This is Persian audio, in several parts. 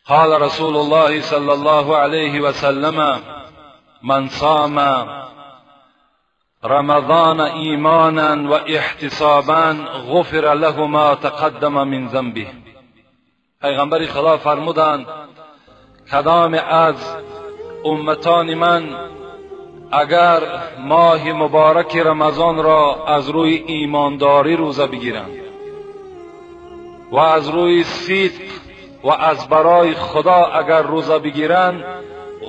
قال رسول الله صلی الله علیه و سلم: من صام رمضان ایمانا و احتسابا غفر له ما تقدم من ذنبه. پیغمبر خدا فرمودند کدام از امتان من اگر ماه مبارک رمضان را از روی ایمانداری روزه بگیرند و از روی صدق و از برای خدا اگر روزه بگیرند،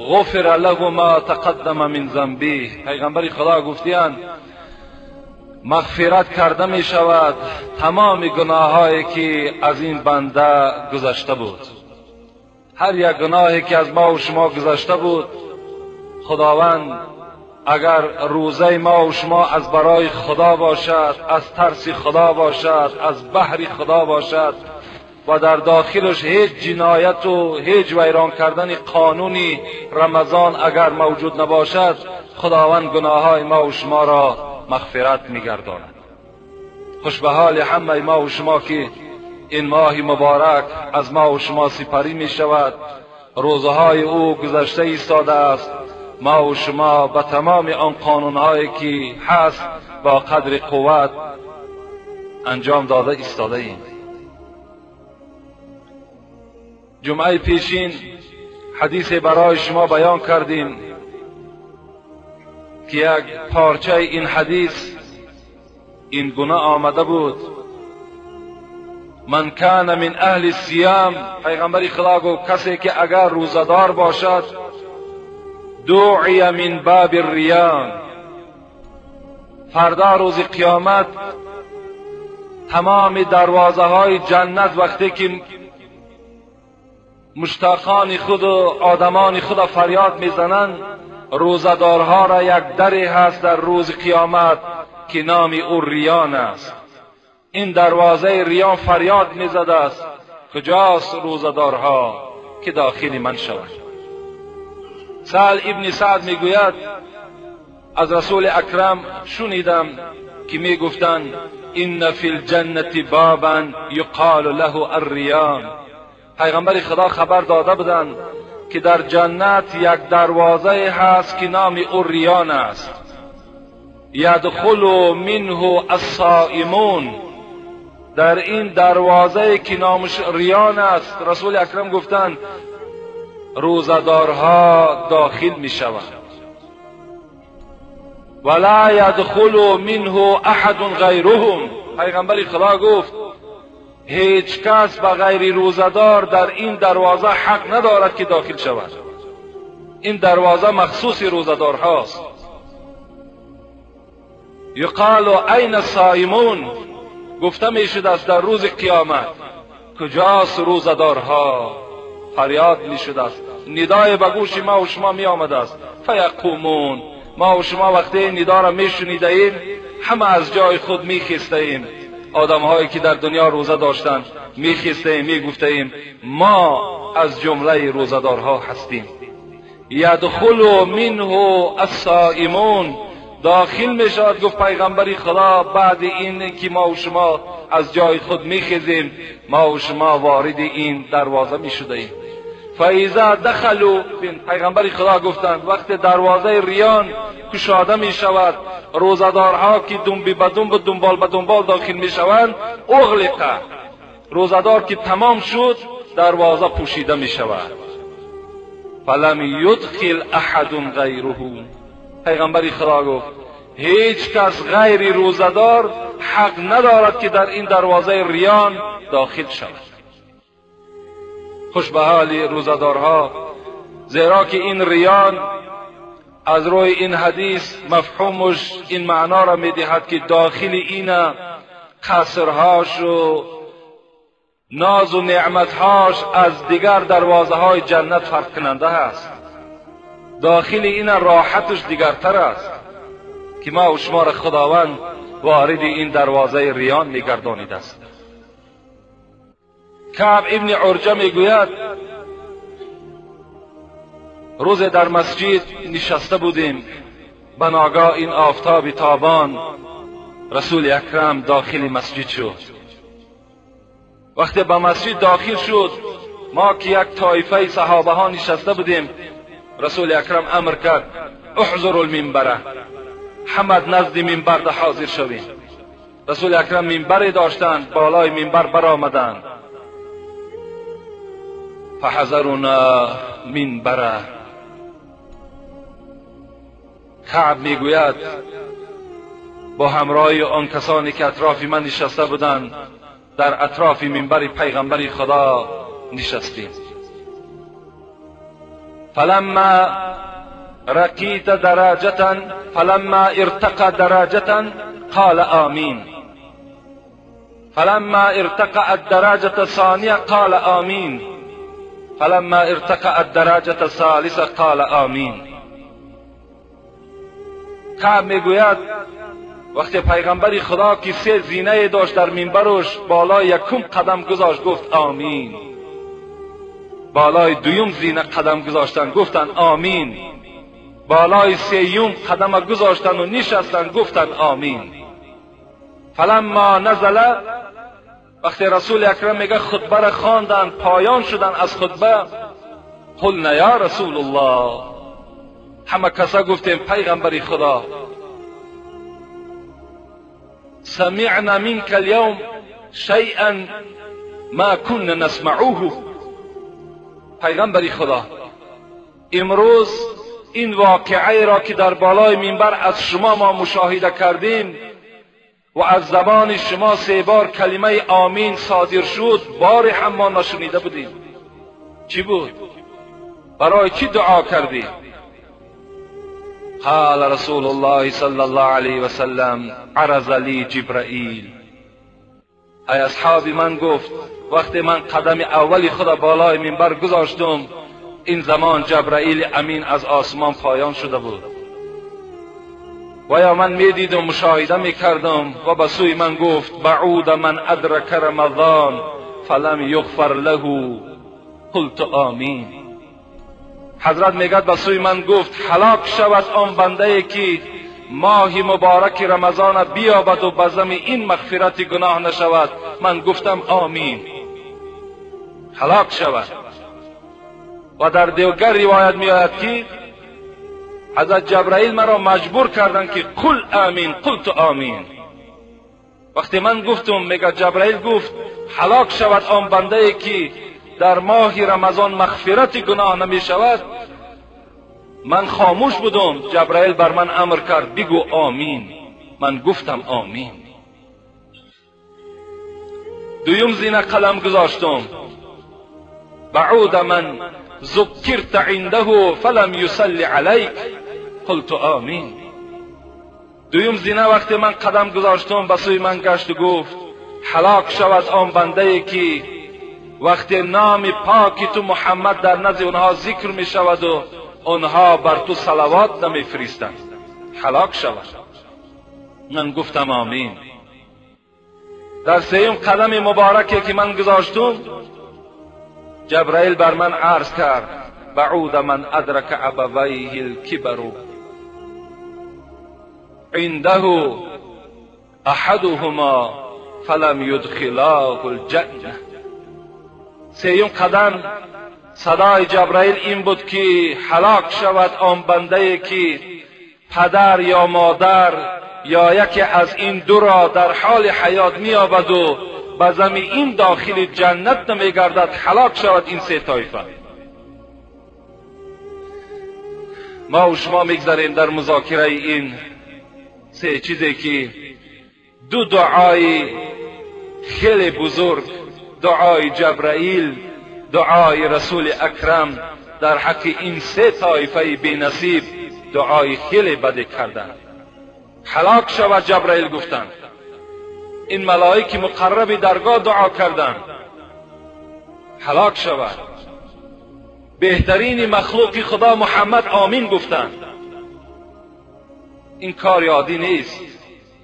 غفر له ما تقدم من ذنبه. پیغمبر خدا گفتند مغفرت کرده می شود تمام گناهایی که از این بنده گذشته بود. هر یک گناهی که از ما و شما گذشته بود، خداوند اگر روزه ما و شما از برای خدا باشد، از ترس خدا باشد، از بحر خدا باشد و در داخلش هیچ جنایت و هیچ ویران کردن قانونی رمضان اگر موجود نباشد، خداوند گناههای ما و شما را مغفرت می‌گرداند. خوش به حال همه ما و شما که این ماه مبارک از ما و شما سپری می شود، روزهای او گذشته ایستاده است. ما و شما به تمام آن قانونهایی که هست با قدر قوت انجام داده ایستاده ایم. جمعه پیشین حدیث برای شما بیان کردیم که یک پارچه این حدیث این گونه آمده بود: من کان من اهل الصیام، پیغمبر خدا گفت کسی که اگر روزدار باشد، دعی من باب الریان، فردا روز قیامت تمام دروازه های جنت وقتی که مشتاقان خود و آدمان خود فریاد میزنند، روزدارها را یک دری هست در روز قیامت که نام او ریان است. این دروازه ریان فریاد میزده است کجاست روزدارها که داخل من شوند. سهل ابن سعد میگوید از رسول اکرم شنیدم که میگفتند ان فی الجنة بابا یقال له الریان. پیغمبر خدا خبر داده بودند که در جنت یک دروازه هست که نام او ریان است. یدخل منه الصائمون، در این دروازه که نامش ریان است، رسول اکرم گفتند روزدارها داخل می شوند. ولا یدخل منه احد غیرهم، پیغمبر خدا گفت هیچ کس به غیر روزدار در این دروازه حق ندارد که داخل شود. این دروازه مخصوص روزدار هاست. یقال این الصائمون، گفته می شد است در روز قیامت کجاست روزدارها؟ فریاد می شد است، ندای به گوش ما و شما می آمده است. فیقومون، ما و شما وقتی ندا را می شنیده ایم همه از جای خود می خیسته ایم. آدم هایی که در دنیا روزه داشتند می خیسته ایم، می گفته ایم ما از جمله روزدارها هستیم. یدخل منه الصائمون، داخل می شود. گفت پیغمبر خدا بعد این که ما و شما از جای خود می خیزیم، ما و شما وارد این دروازه می شده ایم. فاذا دخلوا، پیغمبر خدا گفتند وقت دروازه ریان کشاده می شود، روزدارها که دنبی به دنب دنبال به دنبال داخل می شوند، اغلق، روزدار که تمام شد دروازه پوشیده می شود. فلم یدخل احد غیره، پیغمبر خدا گفت هیچ کس غیر روزدار حق ندارد که در این دروازه ریان داخل شود. خوش به حال روزدارها، زیرا که این ریان از روی این حدیث مفهومش این معنا را میدهد که داخل این قصرهاش و ناز و نعمتهاش از دیگر دروازه های جنت فرق کننده است. داخل این راحتش دیگرتر است که ما و شما را خداوند وارد این دروازه ریان میگردانیده است. کعب ابن عرجه میگوید روز در مسجد نشسته بودیم، به ناگاه این آفتاب تابان رسول اکرم داخل مسجد شد. وقتی به مسجد داخل شد ما که یک طایفه صحابه ها نشسته بودیم، رسول اکرم امر کرد احضروا المنبر، همه نزد منبر ده حاضر شویم. رسول اکرم منبری داشتند، بالای منبر برآمدند. فحضرنا منبره. کعب میگوید با همراهی آن کسانی که اطراف من نشسته بودند در اطراف منبر پیغمبر خدا نشستیم. فلما رقیت درجة فلما ارتقى درجة قال آمین، فلما ارتقى الدرجة الثانية قال آمین، فلما ارتقى الدرجة الثالثة قال آمین. کعب میگوید وقتی پیغمبر خدا که 3 زینه داشت در منبرش، بالای یکم قدم گذاشت گفت آمین، بالای دویم زینه قدم گذاشتن گفتن آمین، بالای 3م قدم گذاشتن و نشستن گفتن آمین. فلما نزل، وقتی رسول اکرم میگه خطبه را خواندن، پایان شدن از خطبه، قلنا یا رسول الله، همه کسا گفتیم پیغمبر خدا، سمعنا منك اليوم شيئا ما كنا نسمعوه. پیغمبر خدا، امروز این واقعه را که در بالای منبر از شما ما مشاهده کردیم و از زبان شما 3 بار کلمه آمین صادر شد، بار هم ما نشنیده بودیم. چی بود؟ برای چی دعا کردی؟ قال رسول الله صلی الله علیه و سلم عرض لی جبرائیل. ای اصحاب من گفت وقتی من قدم اولی خدا بالای منبر گذاشتم، این زمان جبرائیل امین از آسمان پایان شده بود و یا من میدیدم مشاهده میکردم و به سوی من گفت بعود من ادرک رمضان فلم یغفر له قلت آمین. حضرت میگد به سوی من گفت هلاک شود آن بنده ای که ماه مبارک رمضان بیابد و بزم این مغفرت گناه نشود. من گفتم آمین. هلاک شود. و در دیگر روایت می آید که حضرت جبرائیل مرا مجبور کردند که قل آمین، قلت آمین. وقتی من گفتم، میگه جبرائیل گفت هلاک شود آن بنده ای که در ماه رمضان مغفرت گناه نمی شود. من خاموش بودم. جبرائیل بر من امر کرد بگو آمین. من گفتم آمین. دویم زینه قلم گذاشتم. بعود من ذکرت عنده فلم یصلی علیک قلت آمین. دویم زینه وقتی من قدم گذاشتم به سوی من گشت و گفت هلاک شود آن بنده ای که وقتی نام پاک تو محمد در نزد اونها ذکر می شود و اونها بر تو صلوات نمی فرستند. هلاک شود. من گفتم آمین. در سوم قدم مبارکی که من گذاشتم، جبرائیل بر من عرض کرد بعود من ادرک ابویه الکبر عنده احدهما فلم یدخلاه الجنه. سوم قدم صدای جبرائیل این بود که هلاک شود آن بنده ای که پدر یا مادر یا یکی از این دو را در حال حیات می‌یابد و به زمین این داخل جنت نمی‌گردد. هلاک شود این 3 طایفه. ما و شما میگذاریم در مذاکره این 3 چیزی که 2 دعای خیلی بزرگ، دعای جبرائیل، دعای رسول اکرم در حق این 3 طایفه بی‌نصیب دعای خیلی بد کردند. هلاک شود جبرائیل گفتند. این ملائکه مقرب درگاه دعا کردند هلاک شود. بهترین مخلوق خدا محمد آمین گفتند. این کار عادی نیست.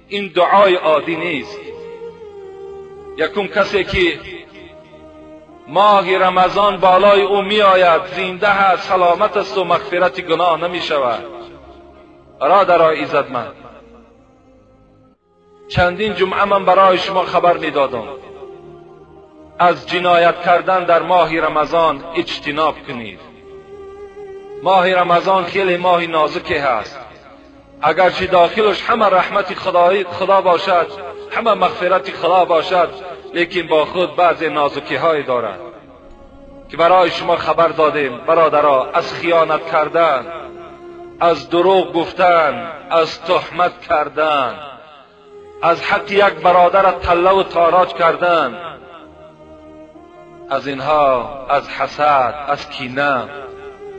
این دعای عادی نیست. یکم کسی که ماه رمضان بالای او می آید، زنده هست، سلامت است و مغفرت گناه نمی شود. برادرای عزتمند، چندین جمعه من برای شما خبر می دادم از جنایت کردن در ماه رمضان اجتناب کنید. ماه رمضان خیلی ماه نازکی هست، اگرچه داخلش همه رحمت خدا باشد، همه مغفرت خدا باشد، لیکن با خود بعض نازکی های دارد که برای شما خبر دادیم برادرها. از خیانت کردن، از دروغ گفتن، از تهمت کردن، از حق یک برادر تله و تاراج کردن، از اینها، از حسد، از کینه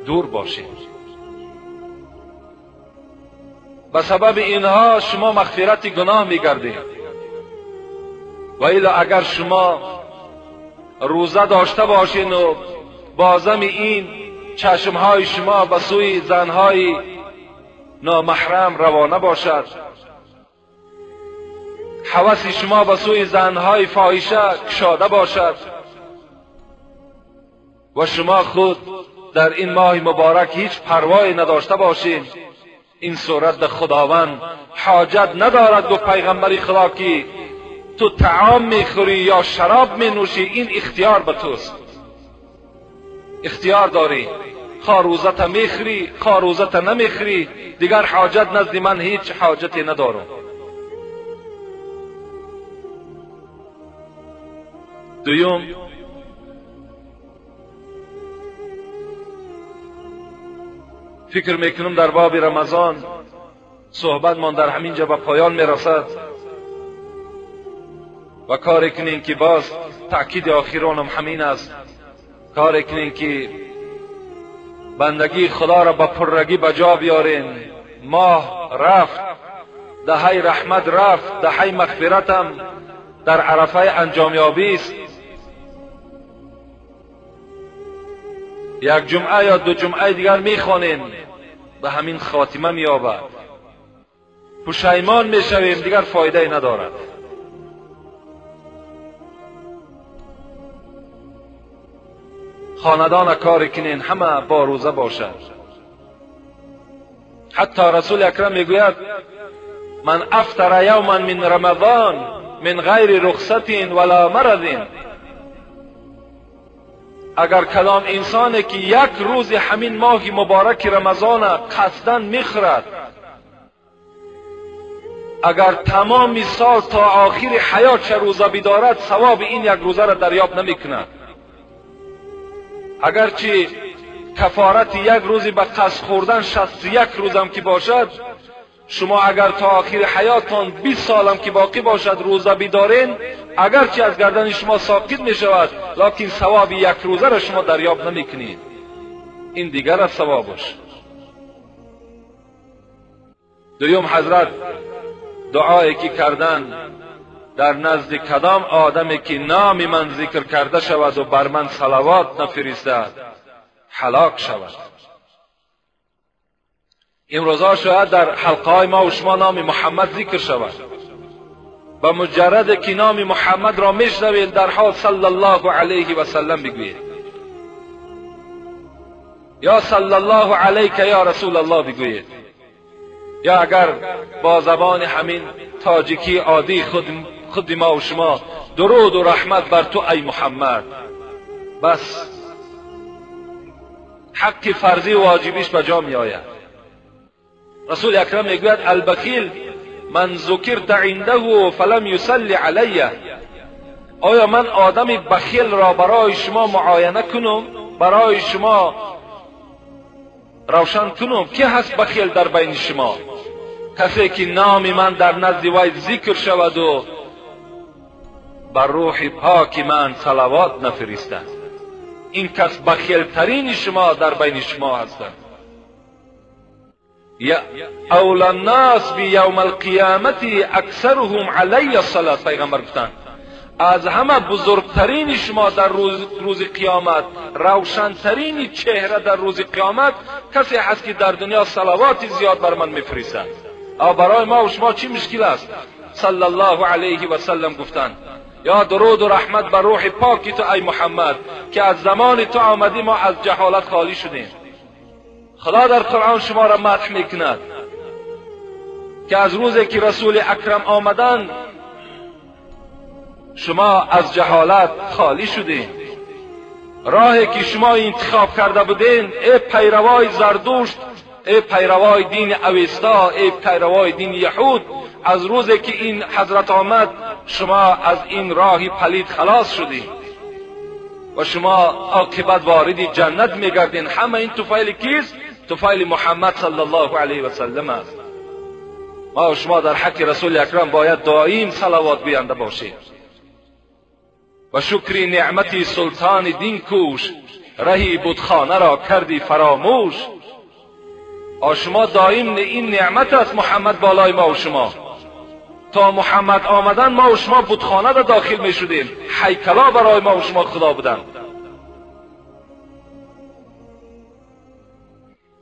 دور باشید. به سبب اینها شما مغفرت گناه میگردید. و الا اگر شما روزه داشته باشین و بازم این چشمهای شما به سوی زنهای نامحرم روانه باشد، هوس شما به سوی زنهای فاحشه کشاده باشد و شما خود در این ماه مبارک هیچ پروایی نداشته باشین، این صورت در خداوند حاجت ندارد. گفت پیغمبر خدا که تو طعام میخوری یا شراب مینوشی، این اختیار به توست، اختیار داری. خواه روزت میخوری خواه روزت نمیخوری، دیگر حاجت نزد من هیچ حاجتی ندارم. دویم، فکر میکنم در باب رمضان صحبت من در همین جا به پایان میرسد و کار کنین که باز تأکید آخرانم همین است، کار کنین که بندگی خدا را به پررگی بجا بیارین. ماه رفت، دهه رحمت رفت، دهه مغفرتم در عرفه انجامیابی است. یک جمعه یا دو جمعه دیگر میخوانیم به همین خاتمه مییابد، پشیمان میشویم، دیگر فایده ای ندارد. خاندان کار کنین همه با روزه باشد. حتی رسول اکرم میگوید من افطر یوما من رمضان من غیر رخصت ولا مرض. اگر کدام انسانی که یک روز همین ماه مبارک رمضان قصداً میخورد، اگر تمام سال تا آخر حیات روزه بدارد، ثواب این یک روزه را دریافت نمیکند. اگرچه کفارت یک روزی به قصد خوردن 61 روزم که باشد، شما اگر تا آخر حیاتتان 20 سالم که باقی باشد روزه بدارین، اگرچه از گردن شما ساقط می شود، لکن ثواب یک روزه را شما دریافت نمی کنید. این دیگر از ثوابش. دویم حضرت دعایی که کردن در نزد کدام آدمی که نام من ذکر کرده شود و بر من صلوات نفرستد هلاک شود. امروزا شاید در حلقه های ما و شما نام محمد ذکر شود، با مجرد که نام محمد را میشنوید در حال صلی الله علیه و سلم بگویید، یا صلی الله علیک یا رسول الله بگویید، یا اگر با زبان همین تاجیکی عادی خود ما و شما درود و رحمت بر تو ای محمد، بس حق فرضی و واجبیش به جا می آید. رسول اکرم میگوید البخیل من ذکرت عنده فلم یصلی علیه. آیا من آدم بخیل را برای شما معاینه کنم، برای شما روشن کنم؟ کی هست بخیل در بین شما؟ کسی که نام من در نزد وی ذکر شود و بر روح پاک من صلوات نفرستد. این کس بخیل ترین شما در بین شما هستند. یا اول الناس بیوم القیامت اکثرهم علی الصلاة. پیغمبر گفتند از همه بزرگترین شما در روز قیامت، روشنترین چهره در روز قیامت کسی هست که در دنیا صلوات زیاد بر من میفرستد. اما برای ما و شما چی مشکل است؟ صلی الله علیه و سلم گفتند یا درود و رحمت بر روح پاکی تو ای محمد که از زمان تو آمدی ما از جهالت خالی شدیم. خدا در قرآن شما را مدح میکند که از روزی که رسول اکرم آمدند شما از جهالت خالی شدین. راهی که شما انتخاب کرده بودین، ای پیروای زردشت، ای پیروای دین اوستا، ای پیروای دین یهود، از روزی که این حضرت آمد شما از این راهی پلید خلاص شدین و شما عاقبت وارد جنت میگردین. همه این طفیل کیست؟ طفیل محمد صلی الله علیه و سلم است. ما و شما در حق رسول اکرم باید دائم صلوات بیانده باشیم. و شکر نعمتی سلطان دین کوش، رهی بتخانه را کردی فراموش. شما دائم این نعمت است محمد بالای ما و شما. تا محمد آمدن ما و شما بتخانه را داخل می شدیم، هیکلا برای ما و شما خدا بودن.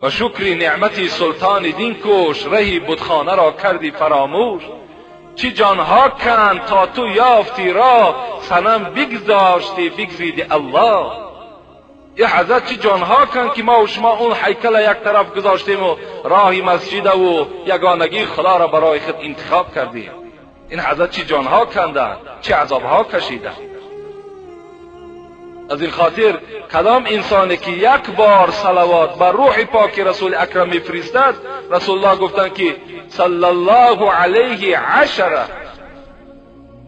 و شکر نعمتی سلطان دین کوش، رهی بتخانه را کردی فراموش. چی جانها کند تا تو یافتی را، صنم بگذاشتی بگزیدی الله. یه حضرت چی جانها کند که ما و شما اون هیکل یک طرف گذاشتیم و راهی مسجد و یگانگی خدا را برای خود انتخاب کردیم. این حضرت چی جانها کندند، چی عذابها کشیدند. از این خاطر کدام انسانی که یک بار صلوات بر روح پاک رسول اکرم میفرستد، رسول الله گفتند که صلی الله علیه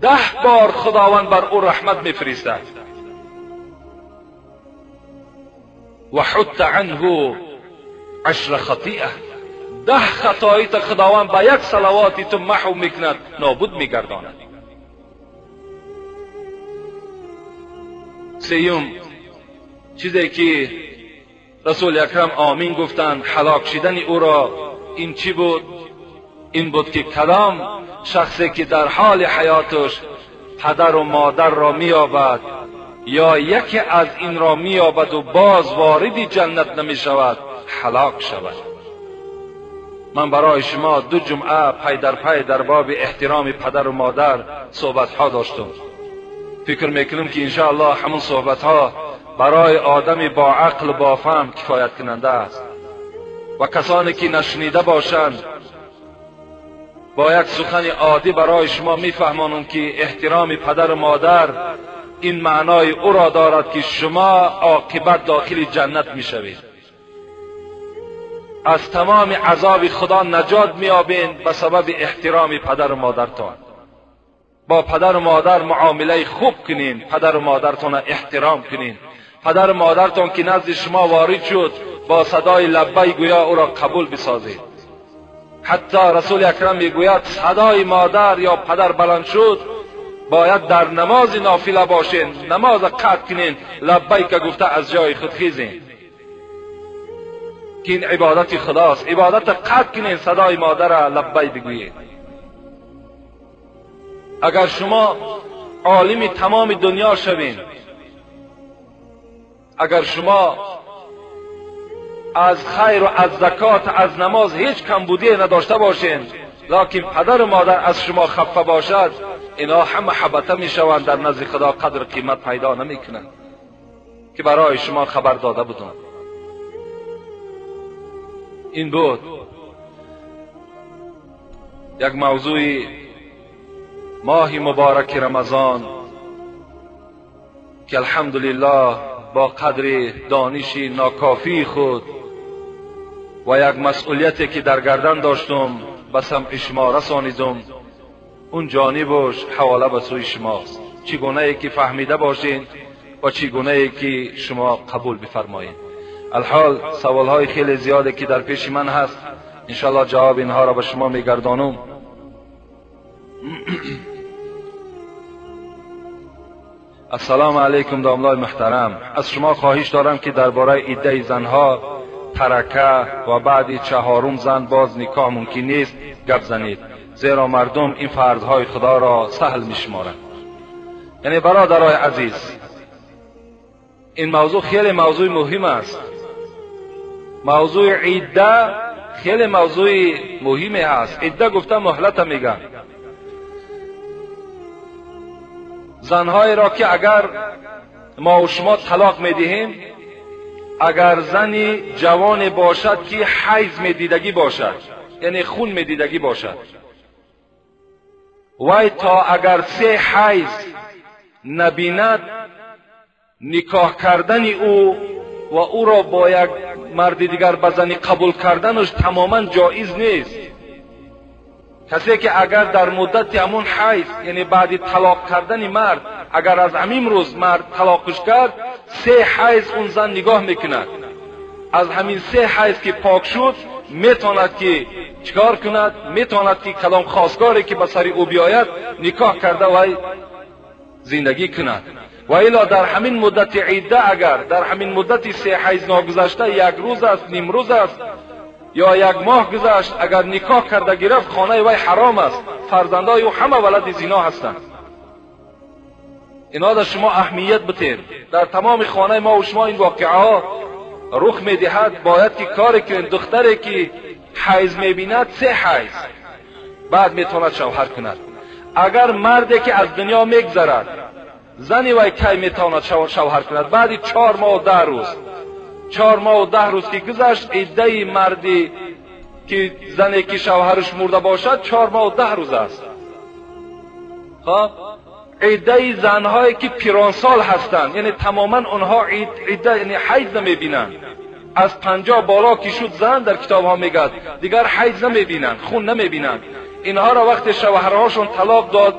10 بار خداوند بر او رحمت میفرستد. و حط عنه 10 خطیئه، 10 خطایی تا خداوند با یک صلواتی تو محو میکند، نابود میگرداند. سیوم چیزی که رسول اکرم آمین گفتند هلاک شدن او را، این چی بود؟ این بود که کدام شخصی که در حال حیاتش پدر و مادر را مییابد یا یکی از این را مییابد و باز وارد جنت نمی شود، هلاک شود. من برای شما 2 جمعه پی در پی در باب احترام پدر و مادر صحبت ها داشتم. فکر میکنم که انشاءالله همون صحبت ها برای آدم با عقل و با فهم کفایت کننده است. و کسانی که نشنیده باشند با یک سخن عادی برای شما میفهمانم که احترام پدر و مادر این معنای او را دارد که شما عاقبت داخل جنت میشوید، از تمام عذاب خدا نجات مییابید به سبب احترام پدر و مادرتان. با پدر و مادر معامله خوب کنین، پدر و مادرتان احترام کنین. پدر و مادرتان که نزد شما وارد شد با صدای لبیک گویا او را قبول بسازید. حتی رسول اکرم میگوید صدای مادر یا پدر بلند شد باید در نماز نافله باشین، نماز قطع کنین، لبیک گفته از جای خود خیزین که این عبادت خداست. عبادت قطع کنین، صدای مادر را لبیک بگویید. اگر شما عالم تمام دنیا شوین، اگر شما از خیر و از زکات از نماز هیچ کمبودی نداشته باشین، لکن پدر و مادر از شما خفه باشد، اینا هم محبته می شوند، در نزد خدا قدر قیمت پیدا نمی کنند که برای شما خبر داده بودم. این بود یک موضوع ماه مبارک رمضان که الحمدلله با قدر دانش ناکافی خود و یک مسئولیتی که در گردن داشتم به سمع شما رسانیدم، اون جانبش حواله به سوی شماست. چگونه ای که فهمیده باشین و چگونه ای که شما قبول بفرمایید. الحال سوال های خیلی زیاده که در پیش من هست، انشاءالله جواب اینها را به شما میگردانم. السلام علیکم داملای محترم، از شما خواهش دارم که درباره عده زنها ترکه و بعد 4 زن باز نکاح ممکن نیست گپ زنید، زیرا مردم این فرضهای خدا را سهل میشمارند. یعنی برادرای عزیز، این موضوع خیلی موضوع مهم است. موضوع عده خیلی موضوع مهمی است. عده گفته مهلت میگن. زنهایی را که اگر ما و شما طلاق میدهیم، اگر زنی جوان باشد که حیض میدیدگی باشد، یعنی خون میدیدگی باشد، وای تا اگر 3 حیض نبیند نکاح کردن او و او را با یک مرد دیگر بزنی قبول کردنش تماما جایز نیست. کسی که اگر در مدت همون حیض، یعنی بعد طلاق کردن مرد، اگر از همین روز مرد طلاقش کرد، 3 حیض اون زن نگاه میکند. از همین 3 حیض که پاک شد میتواند که چیکار کند؟ میتواند که کلام خواستگاری که به سر او بیاید نکاح کرده و زندگی کند. و الا در همین مدت عده، اگر در همین مدت 3 حیض ناگذشته 1 روز است، نیم روز است یا 1 ماه گذشت، اگر نکاح کرده گرفت، خانه وی حرام است، فرزندای او همه ولد زنا هستند. اینا در شما اهمیت بتید. در تمام خانه ما و شما این واقعه ها رخ میدهد. باید که کاری کنید. دختری که حیض میبیند 3 حیض بعد میتواند شوهر کند. اگر مردی که از دنیا میگذرد، زنی وی کی میتواند شوهر کند؟ بعد 4 ماه و 10 روز. 4 ماه و 10 روز که گذشت، عده مردی که زنی که شوهرش مرده باشد 4 ماه و 10 روز است. خب عده زنهایی که پیرانسال هستند، یعنی تماما اونها عده یعنی حیض نمیبینند. از 50 بالا که شد زن، در کتاب ها میگه دیگر حیض نمیبینند، خون نمیبینند. اینها را وقتی شوهرهاشون طلاق داد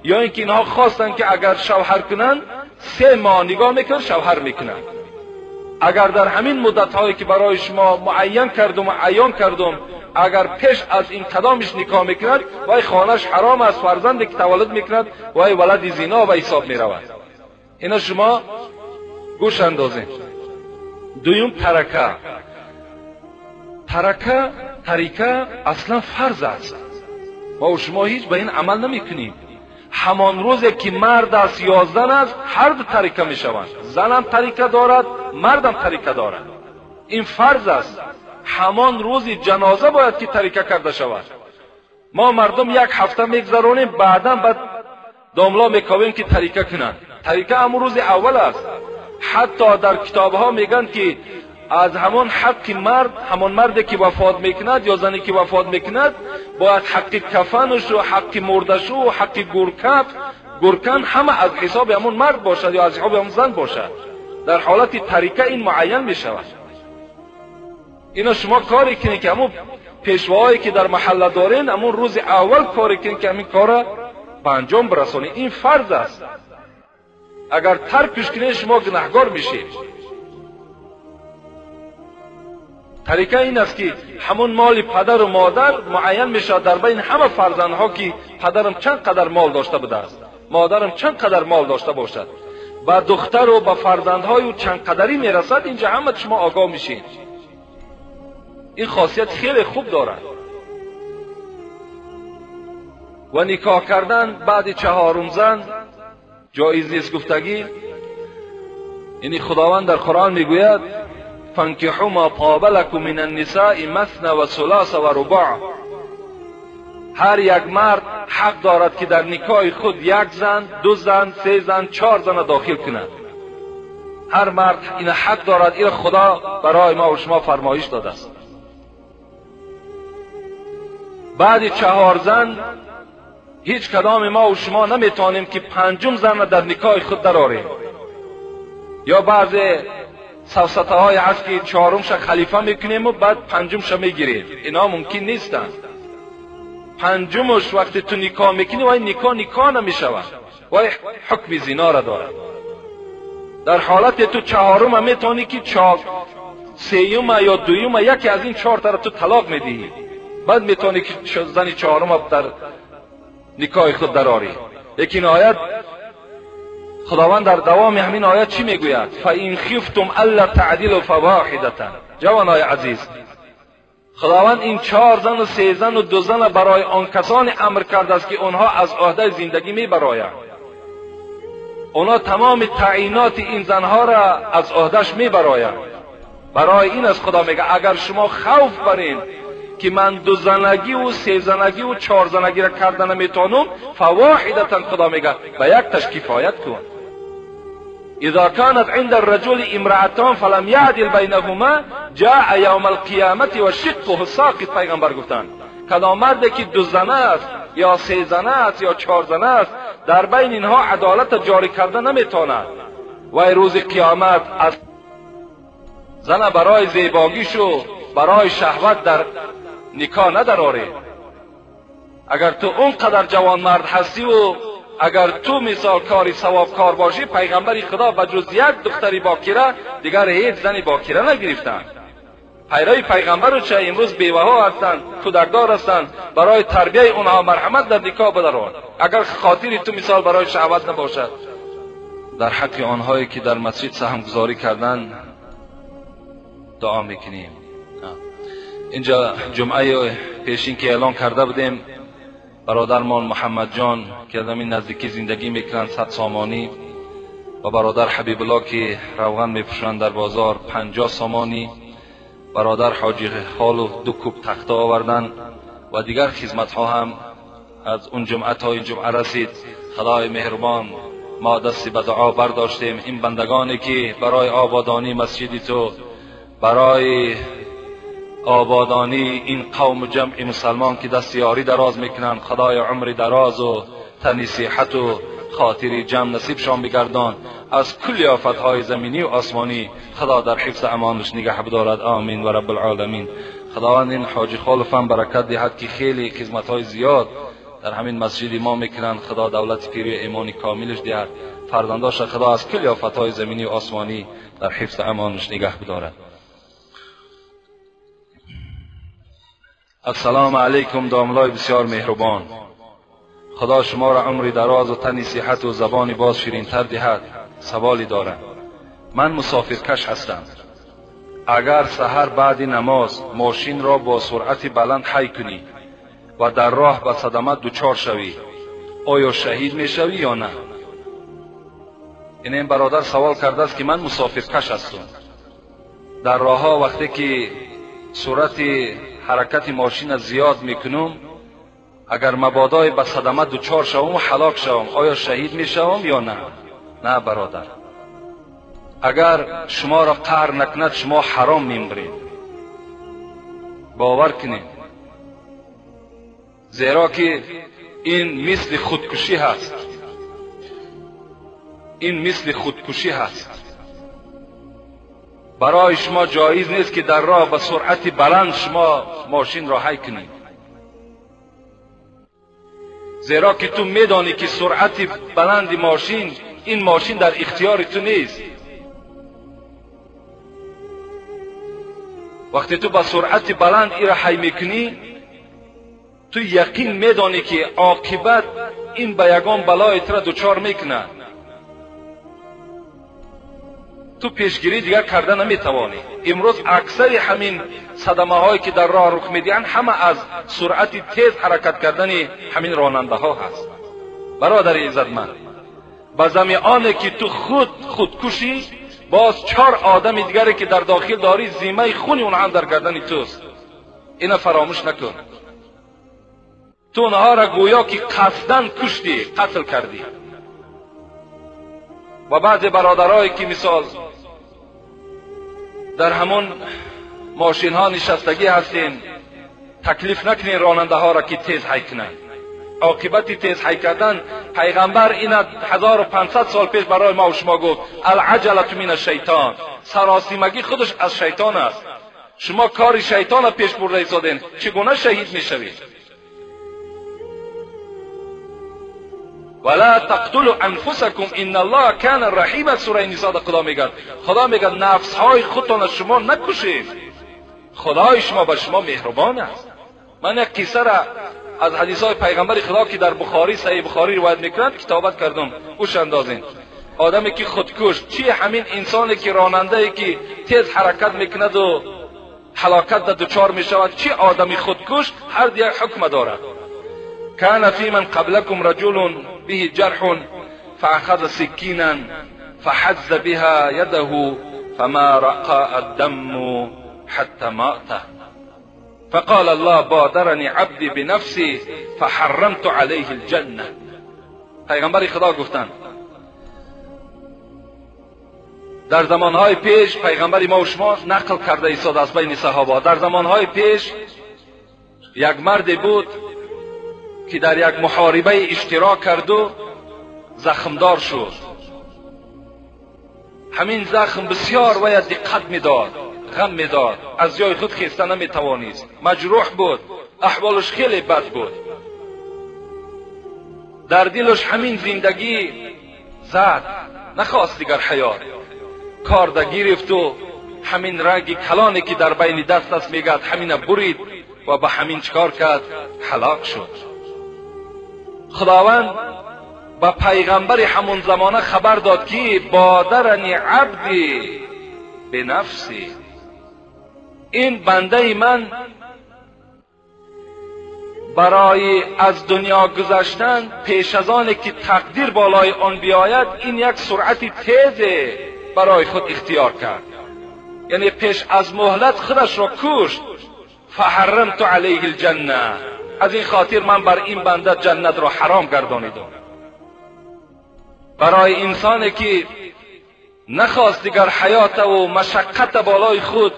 یا اینکه اینها خواستن که اگر شوهر کنند 3 ماه نگاه میکنن شوهر میکنن. اگر در همین مدت هایی که برای شما معین کردم و عیان کردم، اگر پیش از این قدامش نکاح میکند، وای خانهش حرام است، فرزندی که تولد میکند وای ولد زنا و حساب میرود. اینا شما گوش اندازین. دویم ترکه اصلا فرض است. ما و شما هیچ به این عمل نمیکنیم. همان روزی که مرد است یا زن است، هر دو ترکه میشوند. زن هم ترکه دارد، مرد هم ترکه دارد. این فرض است. همان روز جنازه باید که ترکه کرده شود. ما مردم 1 هفته میگذرونیم، بعدا بعد داملا میکویم که ترکه کنند. ترکه همون روز اول است. حتی در کتاب ها میگن که از همان حق مرد، همان مردی که وفات میکند یا زنی که وفات میکند، باید حق کفنش و حق مردش و حق گرکن همه از حساب همون مرد باشد یا از حساب همون زن باشد. در حالت ترکه این معین میشود. اینا شما کاری کنید که همون پیشوایی که در محله دارین، همون روز اول کاری کنید که همین کار به انجام برسونید. این فرض است. اگر ترکش کنید شما گناهکار میشید. طریقه این است که همون مال پدر و مادر معین میشود در بین همه فرزندها که پدرم چند قدر مال داشته بوده است، مادرم چند قدر مال داشته باشد، و دختر و به فرزندهای او چند قدری میرسد. اینجا همه شما آگاه میشین. این خاصیت خیلی خوب دارد. و نکاح کردن بعد 4 زن جایز نیست گفتگی. یعنی خداوند در قرآن میگوید فانکحوا ما طاب لکم من النساء مثنی و ثلاث و رباع. هر یک مرد حق دارد که در نکاح خود 1 زن، 2 زن، 3 زن، 4 زن داخل کند. هر مرد این حق دارد. این خدا برای ما و شما فرمایش داده است. بعد 4 زن هیچ کدام ما و شما نمیتونیم که 5 زن در نکاح خود درآوریم. یا بعضی سفسطه های هست که 4مش خلیفه میکنیم و بعد 5مش میگیریم. اینا ممکن نیستند. 5مش وقتی تو نکاح میکنی و این نکاح نمیشود و حکم زنا را دارد. در حالت تو 4م میتونی که 3م یا 2م یکی از این 4 تا را تو طلاق میدهی، بعد میتونی که زن 4م در نکاح خود درآوری. لیکن آیت خداوند در دوام همین آیت چی میگوید؟ فَإِنْ خِفْتُمْ أَلَّا تَعْدِلُوا فَوَاحِدَةً. جوانای عزیز، خداوند این 4 زن و 3 زن و 2 زن برای آن کسانی امر کرده است که آنها از عهده زندگی میبرایند. آنها تمام تعیینات این زنها را از عهدهش میبرایند. برای این از خدا میگه اگر شما خوف برین که من 2 زنگی و 3 زنگی و 4 زنگی را کردن نمیتونم، فواحدتا خدا میگه به 1 تاش کفایت کن. اذا كانت عند الرجل امرأتان فلم يعدل بينهما جاء يوم القيامة وشقه ساقط. پیغمبر گفتند کدام مردی که 2 زن است یا 3 زن است یا 4 زن است، در بین اینها عدالت جاری کرده نمیتواند و روز قیامت از زن برای زیباگیش و برای شهوت در نکاح ندراره. اگر تو اونقدر جوان مرد هستی و اگر تو مثال کاری ثواب کار باشی، پیغمبر خدا به جز یک دختری باکره دیگر هیچ زنی باکره نگرفتن. پیروی پیغمبر رو چه امروز بیوه ها هستند، کودکدار هستند، برای تربیه اونها مرحمت در نکاح بدارون. اگر خاطری تو مثال برای شهوت نباشد، در حق آنهایی که در مسجد سهم گذاری کردن دعا میکنیم. اینجا جمعه پیشین که اعلان کرده بودیم، برادرمان محمد جان که از این نزدیکی زندگی میکنند 100 سامانی و برادر حبیب الله که روغن میفروشند در بازار 50 سامانی، برادر حاجی خالو 2 کوب تخته آوردن و دیگر خدمت ها هم از اون جمعه تا این جمعه رسید. خدای مهربان ما دستی به دعا برداشتیم. این بندگانی که برای آبادانی مسجد تو، برای آبادانی این قوم جمع مسلمان که دست یاری دراز میکنن، خدای عمر دراز و تن صحت و خاطر جمع نصیبشان بگردان. از کل آفتهای زمینی و آسمانی خدا در حفظ امانش نگه بدارد. آمین و رب العالمین. خداوند این حاجی خالفم برکت دهد که خیلی خدمت‌های زیاد در همین مسجد ما میکنند. خدا دولت پیری ایمانی کاملش دهد. فرزنداش خدا از کل آفتهای زمینی و آسمانی در حفظ امانش نگه بدارد. السلام علیکم داملای بسیار مهربان. خدا شما را عمری دراز و تنی صحت و زبانی باز شیرین‌تر دهد. سوالی دارم. من مسافرکش هستم. اگر سحر بعد نماز ماشین را با سرعت بلند حی کنی و در راه به صدمه دچار شوی، آیا شهید میشوی یا نه؟ این برادر سوال کرده است که من مسافرکش هستم. در راه ها وقتی که سرعت حرکت ماشین زیاد میکنم، اگر مبادای به صدمه دچار شوم و هلاک شوم، آیا شهید میشوم یا نه؟ نه برادر. اگر شما را قهر نکند شما حرام میمیرید. باور کنید. زیرا که این مثل خودکشی هست. این مثل خودکشی هست. برای شما جایز نیست که در راه به سرعت بلند شما ماشین را حی کنید. زیرا که تو میدانی که سرعت بلند ماشین، این ماشین در اختیار تو نیست. وقتی تو با سرعت بلند این را حی میکنی، تو یقین میدانی که عاقبت این به یگان بلای تو را دچار میکنه. تو پیشگیری دیگر کرده نمیتوانی. امروز اکثر همین صدمه هایی که در راه رخ میدهند همه از سرعت تیز حرکت کردن همین راننده ها هست. برادر عزتمند، به زمیانه که تو خودکشی، باز 4 آدم دیگری که در داخل داری ذمه خون اونها در گردن توست. اینو فراموش نکن. تو اونها را گویا که قصداً کشتی، قتل کردی. و بعضی برادرایی که مثال در همون ماشین ها نشستگی هستین، تکلیف نکنین راننده ها را که تیز حی کنن. عاقبت تیز حی کردن پیغمبر این 1500 سال پیش برای ما و شما گفت العجلة من الشیطان. سراسیمگی خودش از شیطان است. شما کار شیطان را پیش برده ایستادین، چگونه شهید میشوید؟ ولا تقتلوا انفسکم ان الله کان رحیما. سوره نساء خدا میگه نفس های خودتان شما نکشید. خدای شما به شما مهربان است. من یک قصه را از حدیث های پیغمبر خدا که در بخاری، صحیح بخاری روایت میکنند کتابت کردم. اوش اندازین. آدمی که خودکش، چی همین انسانی که راننده ای که تیز حرکت میکند و هلاکت دچار میشود، چی آدمی خودکش، هر دیگه حکم دارد. كان في من قبلكم رجل به جرح فأخذ سكينا فحز بها يده فما رقى الدم حتى مات فقال الله بادرني عبدي بنفسي فحرمت عليه الجنة. پیغمبر خدا گفتند در زمانهای پیش، پیغمبر ما و شما نقل کرده ایستاد از بین صحابه، در زمانهای پیش یک مرد بود که در یک محاربه اشتراک کرد و زخمدار شد. همین زخم بسیار باید دقت میداد، غم میداد، از جای خود خیسته نمیتوانست، مجروح بود، احوالش خیلی بد بود. در دلش همین زندگی زد، نخواست دیگر حیات. کار گرفت و همین رگ کلانی که در بین دست است میگد همین برید و به همین چکار کرد؟ هلاک شد. خداوند به پیغمبر همون زمانه خبر داد که بادرنی عبدی به نفسی، این بنده من برای از دنیا گذشتن پیش از آن که تقدیر بالای آن بیاید این یک سرعت تیز برای خود اختیار کرد، یعنی پیش از مهلت خودش را کشت. فحرمت علیه الجنه، از این خاطر من بر این بنده جنت را حرام گردانیدم. برای انسانی که نخواست دیگر حیات و مشقت بالای خود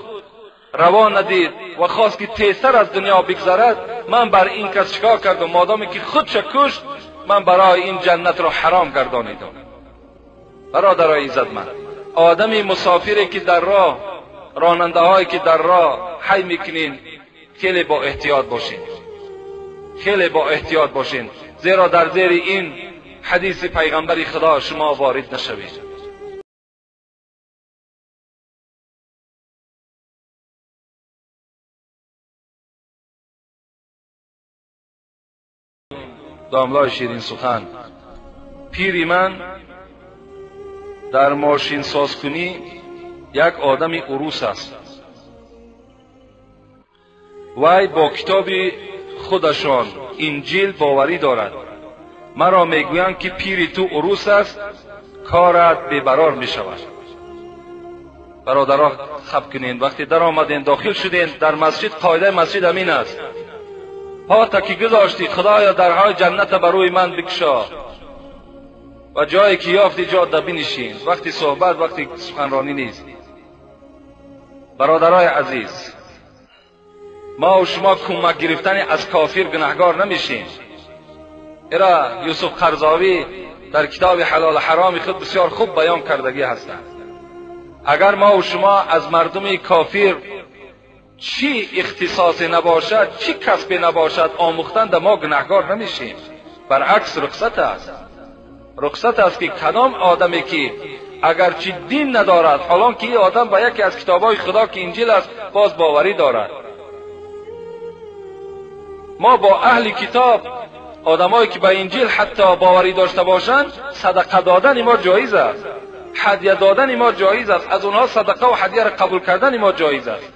روا ندید و خواست که تیزتر از دنیا بگذرد، من بر این کس چیکار کردم؟ مادامی که خودش کشت من برای این جنت را حرام گردانیدم. برادرای عزتمند، آدمی مسافری که در راه، راننده هایی که در راه حی میکنین، خیلی با احتیاط باشین، خیلی با احتیاط باشین، زیرا در زیر این حدیث پیغمبر خدا شما وارد نشوید. داملای شیرین سخن، پیری من در ماشین سازکنی یک آدمی عروس است. وی با کتاب خودشان انجیل باوری دارد. مرا میگویند که پیری تو عروس است، کارت بی‌قرار میشود. برادران خب کنین، وقتی در آمدین داخل شدین در مسجد، قاعده مسجد همین است: ها تکی گذاشتی خدایا درهای جنت بروی من بکشا و جایی که یافتی جاده بنشین. وقتی صحبت، وقتی سخنرانی نیست. برادرای عزیز، ما و شما کمک گرفتن از کافر گناهکار نمیشیم. ایرا یوسف قرضاوی در کتاب حلال حرام خود بسیار خوب بیان کردگی هستند. اگر ما و شما از مردم کافر چی اختصاصی نباشد، چی کسبی نباشد آموختند، ما گناهکار نمیشیم. برعکس رخصت است. رخصت است که کدام آدمی که اگرچه دین ندارد، حالان که این آدم به یکی از کتابهای خدا که انجیل است باز باوری دارد. ما با اهل کتاب، آدمایی که به انجیل حتی باوری داشته باشند، صدقه دادن ما جایز است، هدیه دادن ما جایز است، از اونها صدقه و هدیه را قبول کردن ما جایز است.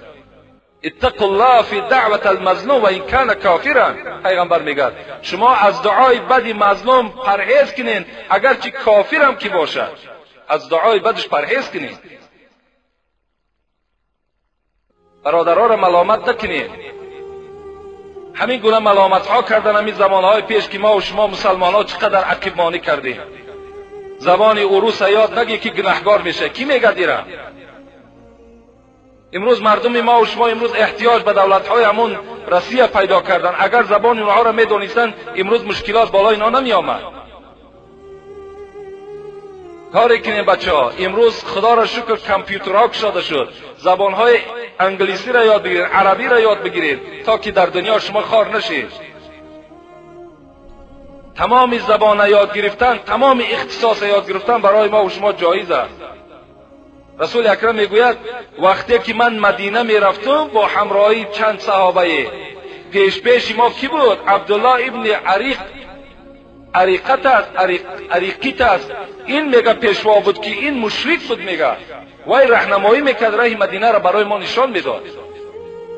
اتقوا الله فی دعوت المظلوم و این کان کافرا. پیغمبر میگه شما از دعای بد مظلوم پرهیز کنین، اگرچه کافر هم کی باشد، از دعای بدش پرهیز کنین. برادرها را ملامت نکنین. همین گونه ملامت ها کردن همین زمانهای پیش که ما و شما مسلمان ها چقدر عقیبمانی کردیم. زبان عروس یاد نگی که گناهکار میشه. کی میگه دیره؟ امروز مردم ما و شما امروز احتیاج به دولت های همون روسیه پیدا کردن. اگر زبان اونها را میدونستن امروز مشکلات بالای اینا نمی آمد. کاری کنیم بچه ها، امروز خدا را شکر کامپیوترها کشاده شد، زبان های انگلیسی را یاد بگیرید، عربی را یاد بگیرید تا که در دنیا شما خار نشید. تمام زبان یاد گرفتن، تمام اختصاص یاد گرفتن برای ما و شما جایز است. رسول اکرم میگوید وقتی که من مدینه میرفتم با همراهی چند صحابه، پیش ما کی بود؟ عبدالله ابن عریقیت است. این میگه پیشوا بود که این مشرک بود. میگه وای راهنمایی میکرد، راه مدینه را برای ما نشان میداد.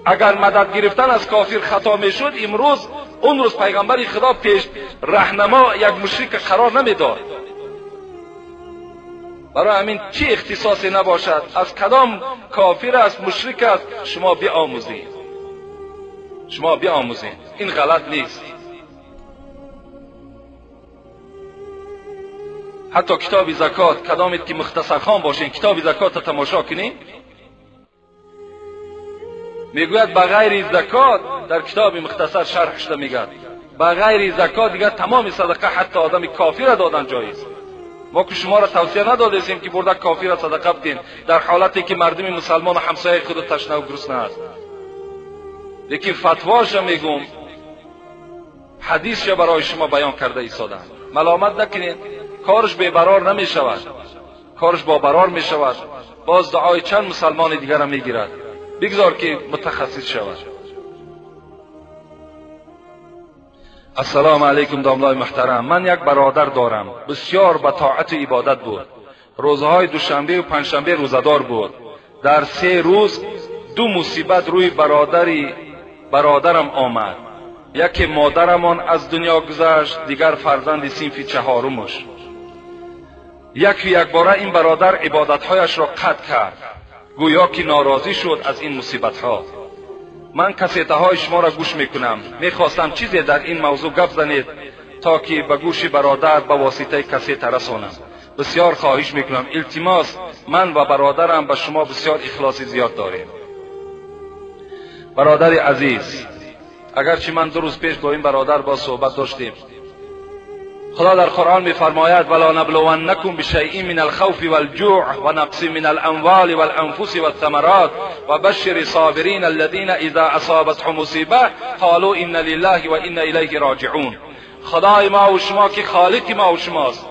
اگر مدد گرفتن از کافر خطا میشد، امروز اون روز پیغمبر خدا پیش راهنما یک مشرک قرار نمیداد. برای همین چی اختصاصی نباشد، از کدام کافر است، مشرک است، شما بیاموزید، شما بیاموزید. این غلط نیست. حتی کتاب زکات، کدامید که مختصر خان باشین، کتاب زکات تماشا کنین، میگوید بغیر زکات، در کتاب مختصر شرح شده میگه بغیر زکات دیگر تمام صدقه حتی آدم کافر دادن جایز. ما که شما را توصیه ندادیم که برده کافی را صدقه بدین در حالتی که مردم مسلمان و همسایه خود تشنه و گرسنه است. لیکن فتواش میگم، حدیث برای شما بیان کرده ایستادم. ملامت نکنید، کارش بی‌قرار نمی شود، کارش با قرار می شود. باز دعای چند مسلمان دیگر را میگیرد. بگذار که متخصص شود. السلام علیکم داملای محترم. من یک برادر دارم، بسیار به طاعت و عبادت بود. روزهای دوشنبه و پنجشنبه روزدار بود. در 3 روز 2 مصیبت روی برادرم آمد. یکی مادرمان از دنیا گذشت، دیگر فرزند صنف 4مش. یک باره این برادر عبادتهایش را قطع کرد، گویا که ناراضی شد از این مصیبتها. من کاسته های شما را گوش میکنم. میخواستم چیزی در این موضوع گپ زنید تا که به گوش برادر به واسطه کاسته رسانم. بسیار خواهش میکنم، التماس، من و برادرم به شما بسیار اخلاص زیاد داریم. برادر عزیز، اگرچه من 2 روز پیش با این برادر با صحبت داشتیم، خدا در قرآن میفرماید ولا نبلونکم بشیء من الخوف والجوع ونقص من الاموال والانفس والثمرات وبشر الصابرین الذين اذا اصابتهم مصیبه قالوا انا لله و انا الیه راجعون. خدای ما و شما که خالق ما و شماست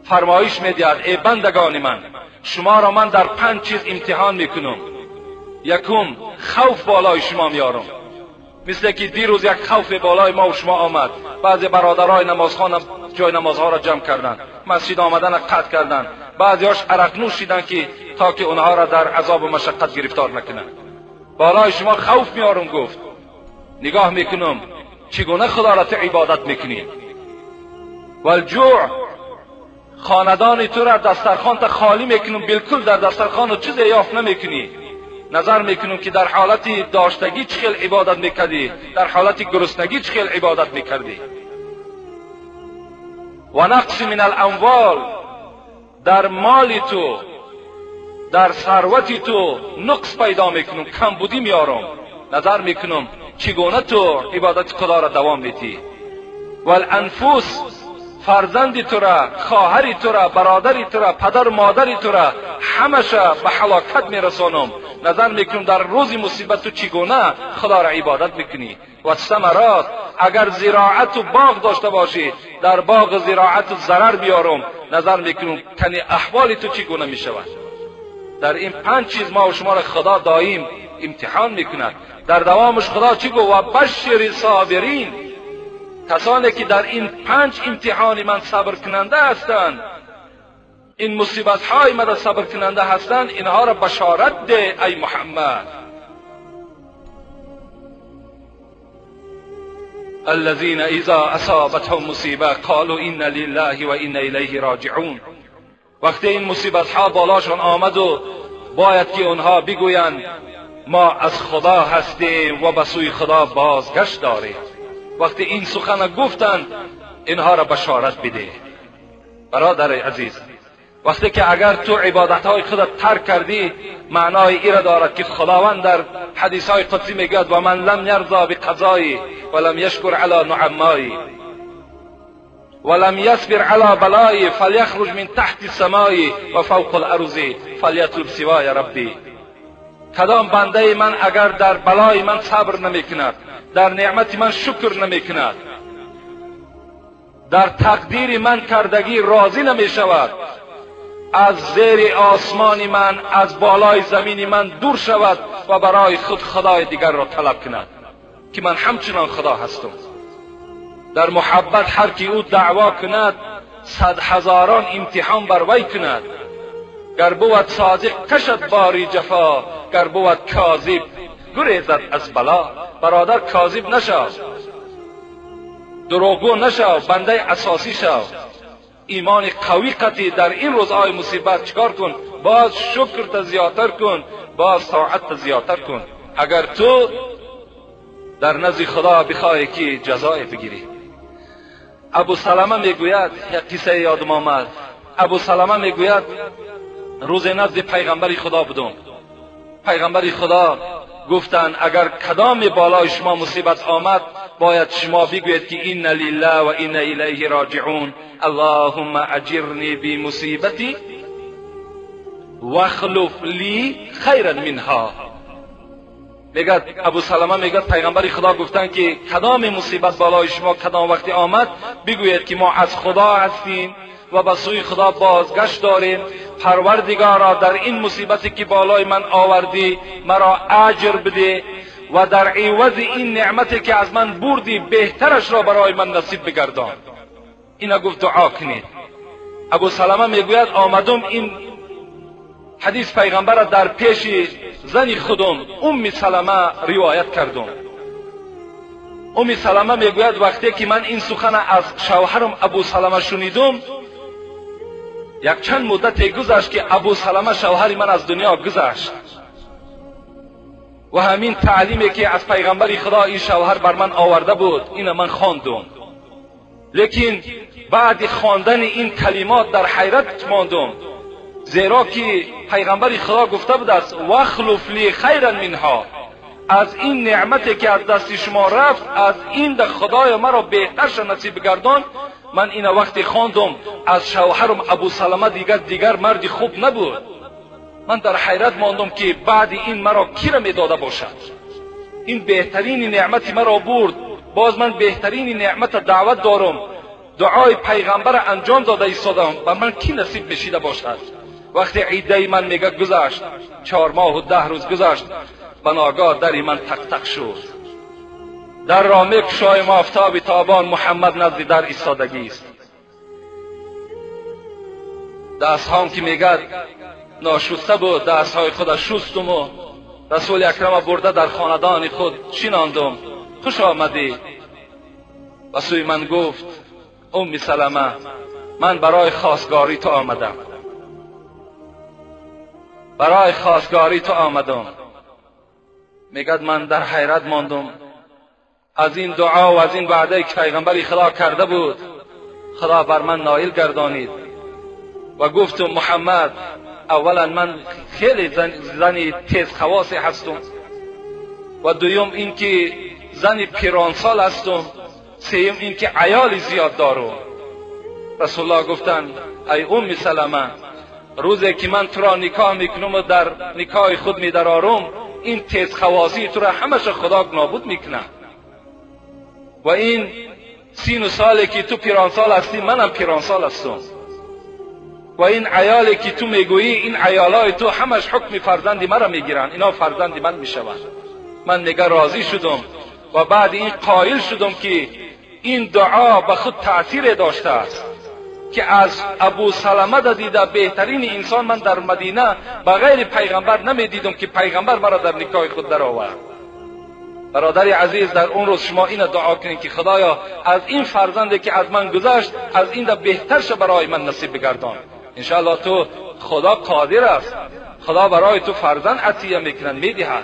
فرمایش میدهد ای بندگان من، شما را من در 5 چیز امتحان میکنم. یکم، خوف بالای شما میارم. مثل که دیروز یک خوف بالای ما و شما آمد. بعضی برادرای نمازخوان جای نمازها را جمع کردند، مسجد آمدن قطع کردند. بعضیاش عرق نوش شدند که تا که اونها را در عذاب و مشقت گرفتار نکنند. بالای شما خوف میارم. گفت نگاه میکنم چگونه خدا را عبادت میکنی. والجوع، خاندان تو را دسترخوان تا خالی میکنم، بالکل در دسترخوان چیزی یافت نمیکنی. نظر میکنم که در حالت داشتگی چه خیل عبادت میکردی، در حالت گرسنگی چه خیل عبادت میکردی. و نقص من الاموال، در مال تو، در ثروت تو نقص پیدا میکنم، کمبودی میارم. نظر میکنم چگونه تو عبادت خدا را دوام میدی. و الانفس، فرزندی تو را، خواهری تو را، برادری تو را، پدر مادری تو را همشه به هلاکت میرسانم. نظر میکنم در روز مصیبت تو چگونه خدا را عبادت میکنی. و ثمرات، اگر زراعت و باغ داشته باشی در باغ زراعت ضرر بیارم. نظر میکنم کنی احوال تو چگونه میشود. در این 5 چیز ما و شما را خدا دائم امتحان میکند. در دوامش خدا چی گفت؟ و بشر صابرین، کسانی که در این 5 امتحان من صبر کننده هستند، این مصیبت های من صبر کننده هستند، اینها را بشارت ده ای محمد. الذين اذا اصابتهم مصیبه قالوا انا لله و انا الیه راجعون. وقتی این مصیبت ها بالاشان آمد و باید که اونها بگویند ما از خدا هستیم و به سوی خدا بازگشت داریم، وقتی این سخن گفتند اینها را بشارت بده. برادر عزیز، وقتی که اگر تو عبادتهای خودت ترک کردی، معنای این را دارد که خداوند در حدیثهای قدسی میگوید و من لم یرضا بقضایی و لم یشکر علی نعمایی و لم یصبر علی بلایی فلیخرج من تحت السمای و فوق الارض فلیطلب سوای ربی. کدام بنده من اگر در بلای من صبر نمیکند، در نعمت من شکر نمیکند، در تقدیر من کردگی راضی نمیشود، از زیر آسمان من، از بالای زمین من دور شود و برای خود خدای دیگر را طلب کند که من همچنان خدا هستم. در محبت هر کی او دعوا کند 100,000 امتحان بر وی کند. گر بود صادق کشد باری جفا، گر بود کاذب گریزد از بلا. برادر کاذب نشو، دروغگو نشو، بنده اساسی شو. ایمان قوی قطعی در این روزهای مصیبت چکار کن؟ باز شکر تا زیادتر کن، باز طاعت تا زیادتر کن. اگر تو در نزد خدا بخواهی که جزای بگیری. ابو سلمه میگوید، یک قصه یادم آمد. ابو سلمه میگوید روز نزد پیغمبر خدا بودم. پیغمبر خدا گفتند اگر کدام بالای شما مصیبت آمد باید شما بگویید که این لله و این الیه راجعون. اللهم اجرنی بمصیبتی واخلف لی خیرا منها. میگه ابو سلمه میگه پیغمبر خدا گفتن که کدام مصیبت بالای شما کدام وقتی آمد بگویید که ما از خدا هستیم و به سوی خدا بازگشت داریم. پروردگارا در این مصیبتی که بالای من آوردی مرا اجر بده و در عوض این نعمتی که از من بردی بهترش را برای من نصیب بگردان. اینا گفت دعا کنید. ابو سلمه میگوید آمدم این حدیث پیغمبر را در پیش زن خودم ام سلمه روایت کردم. ام سلمه میگوید وقتی که من این سخن از شوهرم ابو سلمه شنیدم، یک چند مدت گذشت که ابو سلمه شوهر من از دنیا گذشت و همین تعلیمی که از پیغمبر خدا این شوهر بر من آورده بود این من خواندم. لیکن بعد خواندن این کلمات در حیرت ماندم، زیرا که پیغمبر خدا گفته بود است واخلف لی خیرا منها، از این نعمتی که از دست شما رفت از این در خدای مرا بهترش نصیب گردان. من این وقتی خواندم از شوهرم ابو سلمه دیگر مرد خوب نبود. من در حیرت ماندم که بعد این مرا کی را میداده باشد؟ این بهترین نعمتی مرا برد، باز من بهترین نعمت دعوت دارم، دعای پیغمبر انجام داده ایستادم و من کی نصیب بشیده باشد؟ وقتی عیده من میگه گذشت 4 ماه و 10 روز گذشت، بناگاه دری من تق تق شد. در را میگشایم آفتاب تابان محمد نزد در ایستادگی است. دستهام که میگه ناشسته بود دستهای خود شستم و رسول اکرم برده در خاندان خود شناندم. خوش آمدی. و سوی من گفت ام سلمه من برای خواستگاری تو آمدم، برای خواستگاری تو آمدم. میگد من در حیرت ماندم از این دعا و از این وعده که پیغمبر خدا کرده بود خدا بر من نائل گردانید و گفتم محمد اولا من خیلی زنی تیز خواصی هستم و دوم این که زنی پیرانسال هستم، سوم این که عیال زیاد دارم. رسول الله گفتن ای ام سلمه روزی که من تو را نکاح میکنم و در نکاح خود میدرارم این تیز خواصی تو را همش خدا نابود میکنه و این 30 سالی که تو پیرانسال هستی منم پیرانسال هستم و این عیالی که تو میگویی این عیالای تو همش حکم فرزندی مرا میگیرن، اینا فرزندی من میشوند. من میگه راضی شدم و بعد این قائل شدم که این دعا به خود تأثیر داشته است که از ابو سلمه دیده بهترین انسان من در مدینه بغیر پیغمبر نمیدیدم که پیغمبر مرا در نکاح خود در آورد. برادر عزیز در اون روز شما این دعا کنید که خدایا از این فرزندی که از من گذشت از این ده بهترش برای من نصیب بگردان. انشاءالله تو خدا قادر است، خدا برای تو فرزند عطیه میکنن میدهد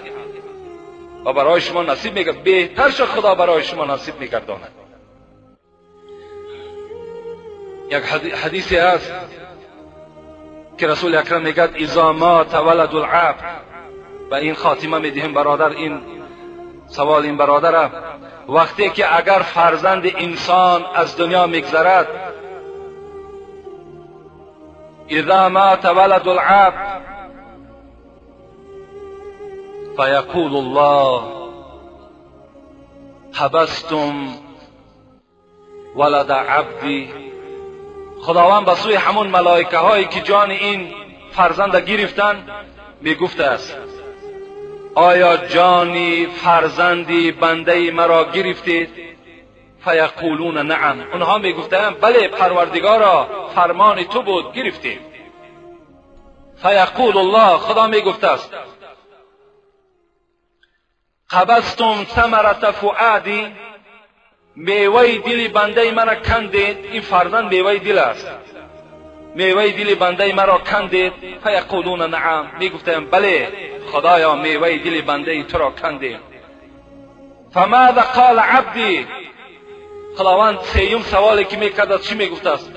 و برای شما نصیب میگه بهترش خدا برای شما نصیب میگرداند. یک حدیثی است که رسول اکرم میگه اذا مات ولد العبد و این خاتمه میدیم برادر این سوال این برادر وقتی که اگر فرزند انسان از دنیا میگذرد اذا مات ولد العبد فیقول الله حبستم ولد عبدی. خداوند به سوی همون ملائکه هایی که جان این فرزند گرفتن میگفته است آیا جانی فرزندی بنده مرا گرفتید؟ فیقولون نعم. اونها میگفتند بله پروردگارا فرمان تو بود گرفتیم. فیقول الله خدا میگفته است قبضتم ثمرة فؤادی، میوه دل بنده مرا کندید. این فرزند میوه دل است، میوه دل بنده مرا کندید. فیقولون نعم میگفتند بله خدایا میوه دل بنده تو را کندیم. فماذا قال عبدی؟ خداوند سیوم سوالی که میکرد چی میگفته است؟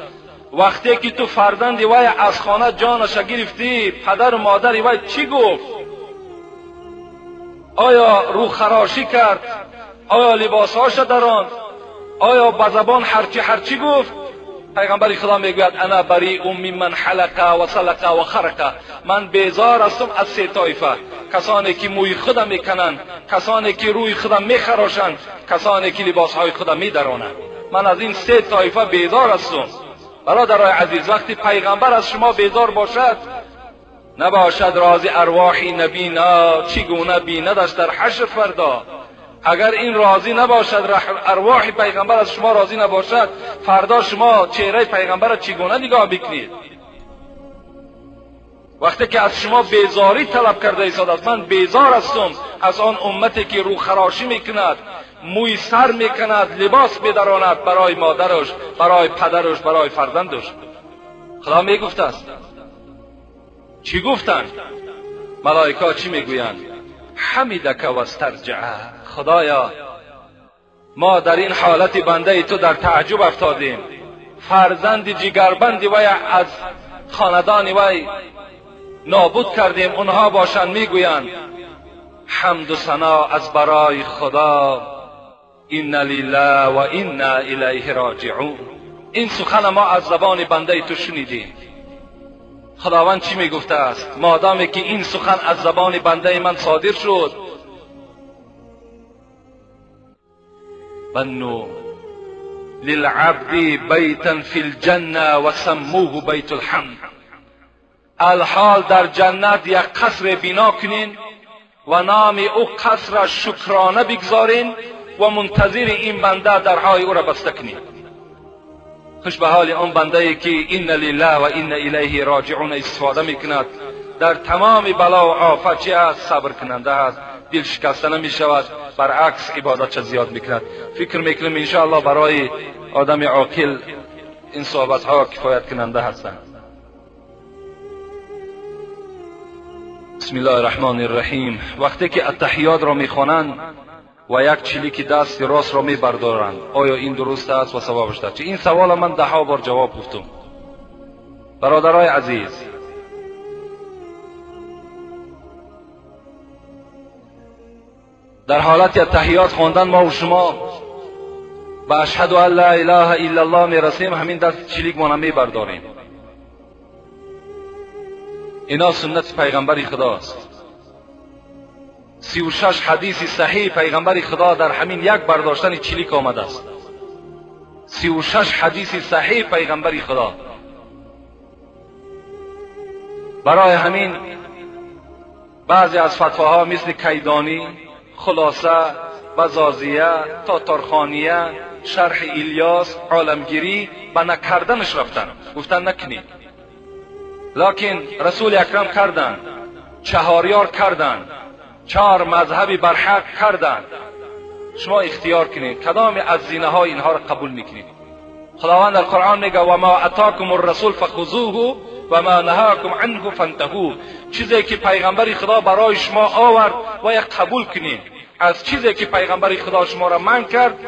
وقتی که تو فرزند وی از خانه جانش گرفتی پدر و مادر وی چی گفت؟ آیا رو خراشی کرد؟ آیا لباسهاش دراند؟ آیا به زبان هرچی گفت؟ پیغمبر خدا میگوید انا بریء ممن حلق و سلق و خرق. من بیزار هستم از سه طایفه: کسانی که موی خودم میکنند، کسانی که روی خودم میخراشند، کسانی که لباسهای خودم میدرانند. من از این سه طایفه بیزار هستم. برادرای عزیز، وقتی پیغمبر از شما بیزار باشد، نباشد راضی ارواحی نبینا چگونه بیندش در حشر فردا. اگر این راضی نباشد، ارواح پیغمبر از شما راضی نباشد، فردا شما چهره پیغمبر را چگونه نگاه بکنید؟ وقتی که از شما بیزاری طلب کرده ایستاد، من بیزار هستم از آن امتی که رو خراشی میکند، موی سر میکند، لباس بدراند برای مادرش، برای پدرش، برای فرزندش. خدا میگفته است. چی گفتند؟ ملائکه چی میگویند؟ حمیدک و استرجع. خدایا، ما در این حالت بنده تو در تعجب افتادیم. فرزند جگربند وی از خاندان وی نابود کردیم. اونها باشند میگویند حمد و ثنا از برای خدا، ان لله و انا الیه راجعون. این سخن ما از زبان بنده تو شنیدیم. خداوند چی میگفته است؟ مادامی که این سخن از زبان بنده من صادر شد، بنو للعبد بیتا فی الجنه و سموه بیت الحمد. الحال در جنت یک قصر بنا کنین و نام او قصر شکرانه بگذارین و منتظر این بنده درهای او را بسته کنین. خوش به حال آن بنده که ان لله و انا الیه راجعون استفاده میکند. در تمام بلا و آفت چه است؟ صبر کننده است، دل شکسته نمی شود، برعکس عبادت زیاد میکند. فکر میکنم انشاءالله برای آدم عاقل این صحبت ها کفایت کننده هستند. بسم الله الرحمن الرحیم. وقتی که التحیات را میخوانند و یک چلیک دست راست را میبردارند، آیا این درست است و ثوابش دارد؟ این سوال من 10 بار جواب گفتم. برادرای عزیز، در حالت التحیات خواندن ما و شما به اشهد ان لا اله الا الله میرسیم، همین دست چلیک ما میبرداریم. اینا سنت پیغمبر خداست. 36 حدیث صحیح پیغمبر خدا در همین یک برداشتن چلیک آمده است. 36 حدیث صحیح پیغمبر خدا. برای همین بعضی از فتواها مثل کیدانی، خلاصه، بزازیه، تاتارخانیه، شرح الیاس، عالمگیری به نکردنش رفتن، گفتن نکنید. لکن رسول اکرم کردند، چهاریار کردند، 4 مذهبی برحق کردند. شما اختیار کنید کدام از زینه های اینها را قبول میکنید. خداوند در قرآن میگه و ما اتاکم الرسول فخذوه و ما نهاکم عنه فانتهوا. چیزی که پیغمبر خدا برای شما آورد و یک قبول کنید، از چیزی که پیغمبر خدا شما را منع کرد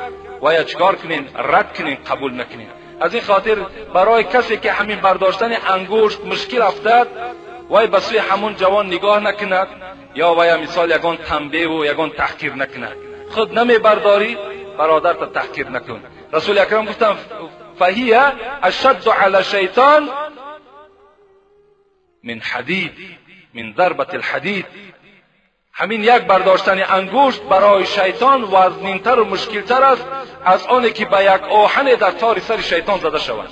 و یک چیکار کنید؟ رد کنید، قبول نکنید. از این خاطر برای کسی که همین برداشتن انگشت مشکل افتاد، وای به سوی همون جوان نگاه نکند یا وای مثال یگان تنبیه و یگان تحقیر نکند. خود نمی برداری، برادر تا تحقیر نکن. رسول اکرم گفتن فهی اشد علی شیطان من حدید، من ضربة الحدید. همین یک برداشتن انگشت برای شیطان وزنینتر و مشکلتر است از آنی که به یک آهن در تار سر شیطان زده شود.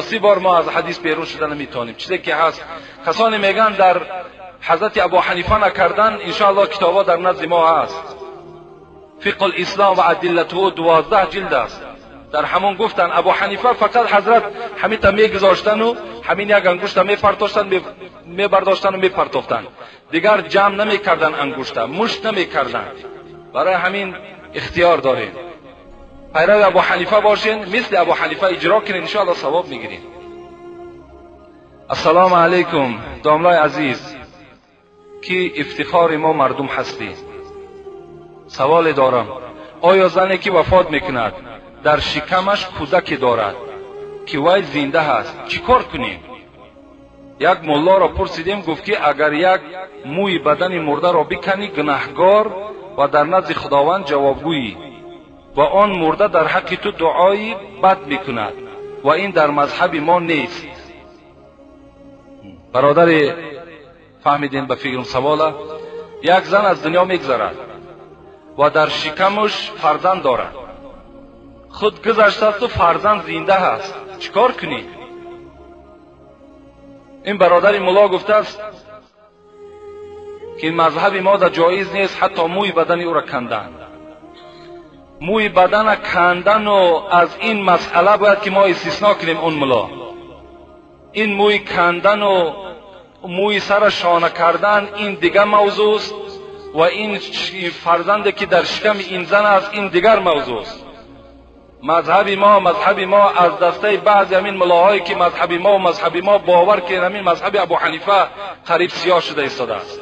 30 بار ما از حدیث بیرون شده نمیتونیم. چیزی که هست کسانی میگن در حضرت ابو حنیفه نکردن، انشاءالله کتابا در نزد ما هست. فقه الاسلام و ادلته 12 جلد است. در همون گفتن ابو حنیفه فقط حضرت همین تا میگذاشتن و همین یک انگشت میپرتاشتن، میبرداشتن و میپرتافتن، دیگر جمع نمیکردن، انگشت مشت نمیکردن. برای همین اختیار دارین، پیرو ابو حنیفه باشین، مثل ابو حنیفه اجرا کنین، انشاءالله ثواب میگیرین. السلام علیکم داملای عزیز، کی افتخار ما مردم هستی. سوال دارم، آیا زنی که وفات میکند در شکمش کودک دارد که وای زنده هست، چیکار کنیم؟ یک ملا را پرسیدیم، گفت که اگر یک موی بدن مرده را بکنی گناهگار و در نزد خداوند جوابگویی و آن مرده در حق تو دعایی بد میکند و این در مذهب ما نیست. برادر فهمیدین به فکرم سواله؟ یک زن از دنیا میگذرد و در شکمش فرزند دارد، خود گذشته است و فرزند زنده هست، چیکار کنی؟ این برادر ملا گفته است که مذهب ما در جایز نیست حتی موی بدن او را کندن. موی بدن کندن و از این مسئله باید که ما استثناء کنیم. اون ملا این موی کندن و موی سر شانه کردن این دیگر موضوع است و این فرزندی که در شکم این زن است این دیگر موضوع است. مذهب ما از دسته بعضی همین ملاهایی که مذهب ما باور که همین مذهب ابو حنیفه قریب سیاه شده ایستاده است.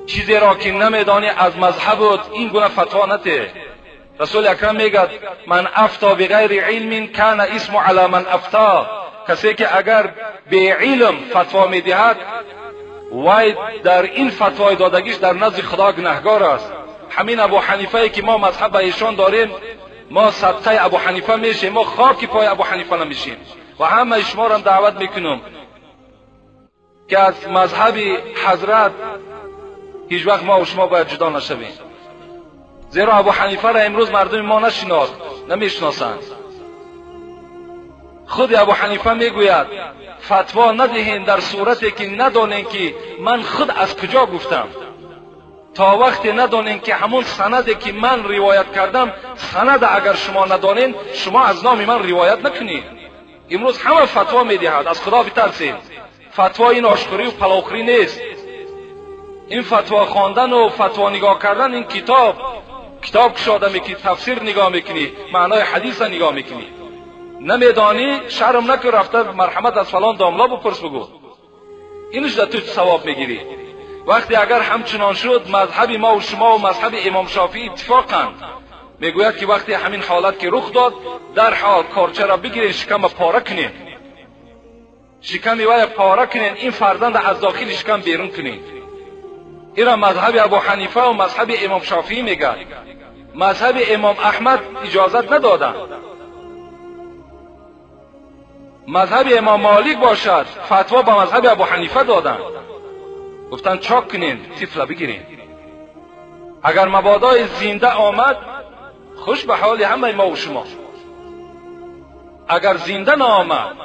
چیزی را که نمیدانی از مذهب این گونه فتوا نده. رسول اکرم میگه من افتا بغیر علم کان اسم علی من افتا. کسی که اگر به علم فتوا میدهد وای در این فتوای دادگیش در نزد خدا گناهگار است. همین ابو حنیفه که ما مذهب ایشان داریم، ما صدقه ابو حنیفه میشیم، ما خاک پای ابو حنیفه نمیشیم. و همه شما را دعوت میکنم که از مذهب حضرت هیچ وقت ما و شما باید جدا نشویم، زیرا ابو حنیفه را امروز مردم ما نمیشناسند. خود ابو حنیفه میگوید فتوا ندهین در صورتی که ندانین که من خود از کجا گفتم. تا وقتی ندانین که همون سندی که من روایت کردم سند اگر شما ندانین شما از نام من روایت نکنید. امروز همه فتوا میدهد، از خدا بترسید. فتوا این آشکاری و پلاخری نیست. این فتوا خواندن و فتوا نگاه کردن این کتاب کشاده میکنی، تفسیر نگاه میکنی، معنای حدیث نگاه میکنی. نمیدانی شرم نکن رفته مرحمت از فلان داملا بپرس بگو، اینش در تو ثواب میگیری. وقتی اگر همچنان شد مذهب ما و شما و مذهب امام شافعی اتفاقا میگوید که وقتی همین حالت که رخ داد در حال کارچه را بگیرین شکم پاره کنین، شکم وای پاره کنین، این فرزند از داخل شکم بیرون کنین. اینا مذهب ابو حنیفه و مذهب امام شافعی میگه. مذهب امام احمد اجازت ندادن. مذهب امام مالک باشد فتوا با مذهب ابو حنیفه دادن، گفتن چاک کنین، طفل بگیرین. اگر مبادا زنده آمد خوش به حال همه ما و شما. اگر زنده نآمد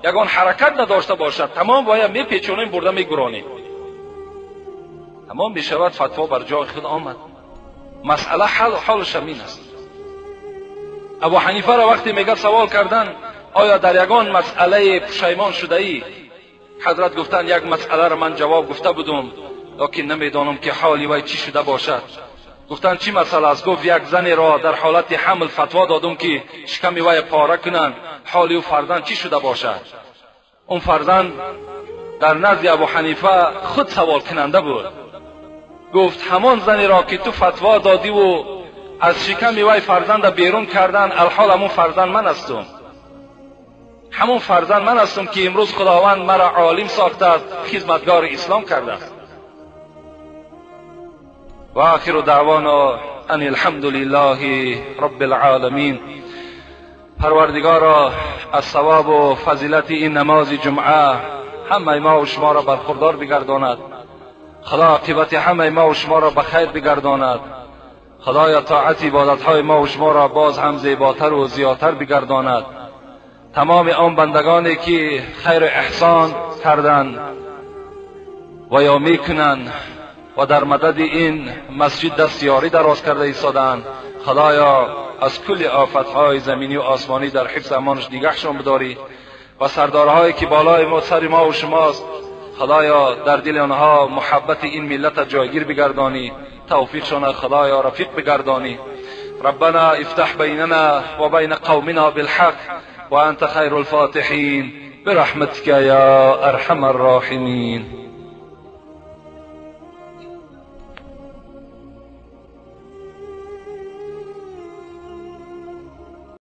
یگان حرکت نداشته باشد تمام باید میپیچونیم برده میگرانیم، تمام میشود فتوا بر جای خود آمد. مسئله حالش همین است. ابو حنیفه را وقتی میگه سوال کردن آیا در یگان مسئله پشیمان شده ای؟ حضرت گفتن یک مسئله را من جواب گفته بودم لیکن نمیدانم که حالی وای چی شده باشد. گفتن چی مسئله است؟ گفت یک زنی را در حالت حمل فتوا دادم که شکم وای پاره کنن، حالی و فرزند چی شده باشد؟ اون فرزند در نزد ابو حنیفه خود سوال کننده بود. گفت همان زنی را که تو فتوا دادی و از شکم وای فرزند بیرون کردن الحال همون فرزند من هستم. همون فرزند من هستم که امروز خداوند مرا عالم ساخته است، خدمتگار اسلام کرده است. و آخر دعوانا ان الحمد لله رب العالمین. پروردگارا از ثواب و فضیلت این نماز جمعه همه ما و شما را برخوردار بگرداند. خدا عاقبت همه ما و شما را به خیر بگرداند. خدایا طاعت عبادت های ما و شما را باز هم زیباتر و زیادتر بگرداند. تمام آن بندگانی که خیر و احسان کردند و یا میکنند و در مدد این مسجد دستیاری دراز کرده ایستادند، خدایا از کل آفتهای زمینی و آسمانی در حفظ امانش نگهشان بداری و سردارهایی که بالای ما سر ما و شماست خدایا در دل آنها محبت این ملت جایگیر بگردانی، توفیقشان خدایا رفیق بگردانی. ربنا افتح بیننا و بین قومنا بالحق و انت خیر الفاتحین برحمتك یا ارحم الراحمین.